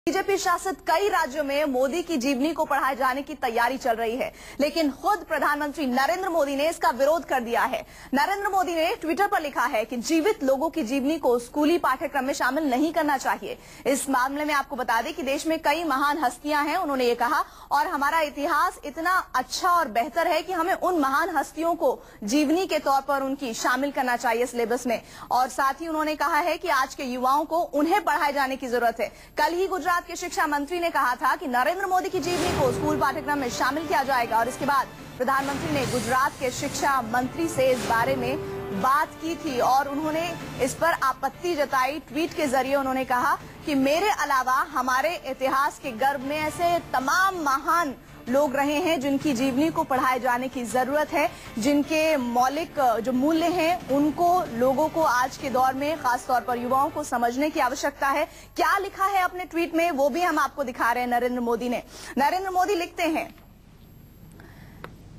BJP शासित कई राज्यों में मोदी की जीवनी को पढ़ाए जाने की तैयारी चल रही है, लेकिन खुद प्रधानमंत्री नरेंद्र मोदी ने इसका विरोध कर दिया है। नरेंद्र मोदी ने ट्विटर पर लिखा है कि जीवित लोगों की जीवनी को स्कूली पाठ्यक्रम में शामिल नहीं करना चाहिए। इस मामले में आपको बता दें कि देश में कई महान हस्तियां हैं, उन्होंने ये कहा, और हमारा इतिहास इतना अच्छा और बेहतर है कि हमें उन महान हस्तियों को जीवनी के तौर पर उनकी शामिल करना चाहिए सिलेबस में। और साथ ही उन्होंने कहा है कि आज के युवाओं को उन्हें पढ़ाए जाने की जरूरत है। कल ही गुजरात के शिक्षा मंत्री ने कहा था कि नरेंद्र मोदी की जीवनी को स्कूल पाठ्यक्रम में शामिल किया जाएगा, और इसके बाद प्रधानमंत्री ने गुजरात के शिक्षा मंत्री से इस बारे में बात की थी और उन्होंने इस पर आपत्ति जताई। ट्वीट के जरिए उन्होंने कहा कि मेरे अलावा हमारे इतिहास के गर्भ में ऐसे तमाम महान लोग रहे हैं जिनकी जीवनी को पढ़ाए जाने की जरूरत है, जिनके मौलिक जो मूल्य हैं उनको लोगों को आज के दौर में खास तौर पर युवाओं को समझने की आवश्यकता है। क्या लिखा है अपने ट्वीट में वो भी हम आपको दिखा रहे हैं। नरेंद्र मोदी ने लिखते हैं,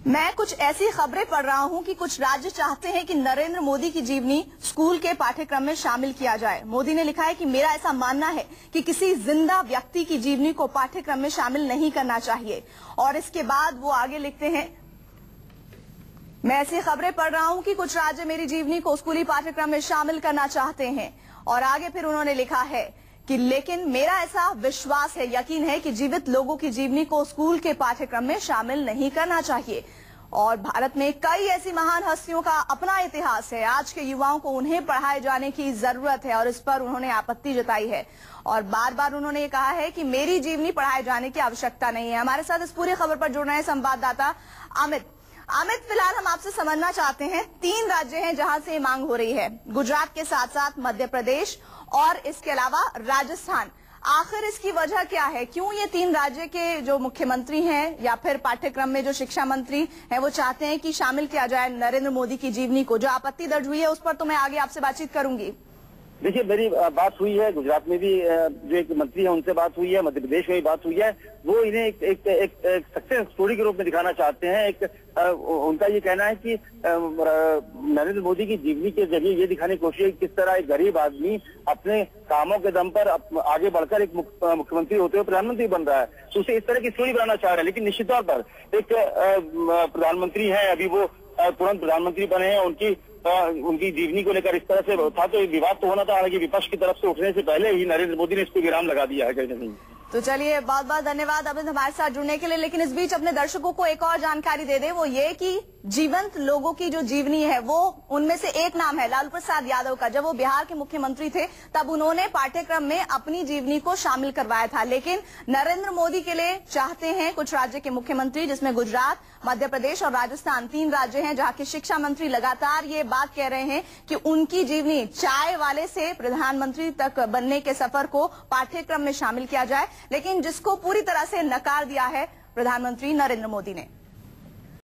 मैं कुछ ऐसी खबरें पढ़ रहा हूं कि कुछ राज्य चाहते हैं कि नरेंद्र मोदी की जीवनी स्कूल के पाठ्यक्रम में शामिल किया जाए। मोदी ने लिखा है कि मेरा ऐसा मानना है कि किसी जिंदा व्यक्ति की जीवनी को पाठ्यक्रम में शामिल नहीं करना चाहिए। और इसके बाद वो आगे लिखते हैं, मैं ऐसी खबरें पढ़ रहा हूं कि कुछ राज्य मेरी जीवनी को स्कूली पाठ्यक्रम में शामिल करना चाहते हैं। और आगे फिर उन्होंने लिखा है कि लेकिन मेरा ऐसा विश्वास है, यकीन है कि जीवित लोगों की जीवनी को स्कूल के पाठ्यक्रम में शामिल नहीं करना चाहिए। और भारत में कई ऐसी महान हस्तियों का अपना इतिहास है, आज के युवाओं को उन्हें पढ़ाए जाने की जरूरत है, और इस पर उन्होंने आपत्ति जताई है। और बार बार उन्होंने ये कहा है कि मेरी जीवनी पढ़ाए जाने की आवश्यकता नहीं है। हमारे साथ इस पूरी खबर पर जुड़ रहे हैं संवाददाता अमित। फिलहाल हम आपसे समझना चाहते हैं, 3 राज्य हैं जहां से मांग हो रही है, गुजरात के साथ साथ मध्य प्रदेश और इसके अलावा राजस्थान। आखिर इसकी वजह क्या है? क्यों ये 3 राज्य के जो मुख्यमंत्री हैं या फिर पाठ्यक्रम में जो शिक्षा मंत्री हैं वो चाहते हैं कि शामिल किया जाए नरेंद्र मोदी की जीवनी को? जो आपत्ति दर्ज हुई है उस पर तो मैं आगे आपसे बातचीत करूंगी। देखिए, मेरी बात हुई है, गुजरात में भी जो एक मंत्री है उनसे बात हुई है, मध्य प्रदेश में भी बात हुई है। वो इन्हें एक सक्सेस स्टोरी के रूप में दिखाना चाहते हैं। उनका ये कहना है कि नरेंद्र मोदी की जीवनी के जरिए ये दिखाने की कोशिश है कि किस तरह एक गरीब आदमी अपने कामों के दम पर आगे बढ़कर एक मुख्यमंत्री होते हुए प्रधानमंत्री बन रहा है, तो उसे इस तरह की स्टोरी बनाना चाह रहे हैं। लेकिन निश्चित तौर पर एक प्रधानमंत्री है, अभी वो तुरंत प्रधानमंत्री बने हैं, उनकी जीवनी को लेकर इस तरह से था तो विवाद तो होना था, हालांकि विपक्ष की तरफ से उठने से पहले ही नरेंद्र मोदी ने इसको विराम लगा दिया है कहीं न कहीं। तो चलिए, बहुत बहुत धन्यवाद अमित हमारे साथ जुड़ने के लिए। लेकिन इस बीच अपने दर्शकों को एक और जानकारी दे दें, वो ये कि जीवंत लोगों की जो जीवनी है वो उनमें से एक नाम है लालू प्रसाद यादव का। जब वो बिहार के मुख्यमंत्री थे तब उन्होंने पाठ्यक्रम में अपनी जीवनी को शामिल करवाया था। लेकिन नरेंद्र मोदी के लिए चाहते हैं कुछ राज्य के मुख्यमंत्री, जिसमें गुजरात, मध्य प्रदेश और राजस्थान 3 राज्य हैं जहां के शिक्षा मंत्री लगातार ये बात कह रहे हैं कि उनकी जीवनी चाय वाले से प्रधानमंत्री तक बनने के सफर को पाठ्यक्रम में शामिल किया जाए, लेकिन जिसको पूरी तरह से नकार दिया है प्रधानमंत्री नरेंद्र मोदी ने।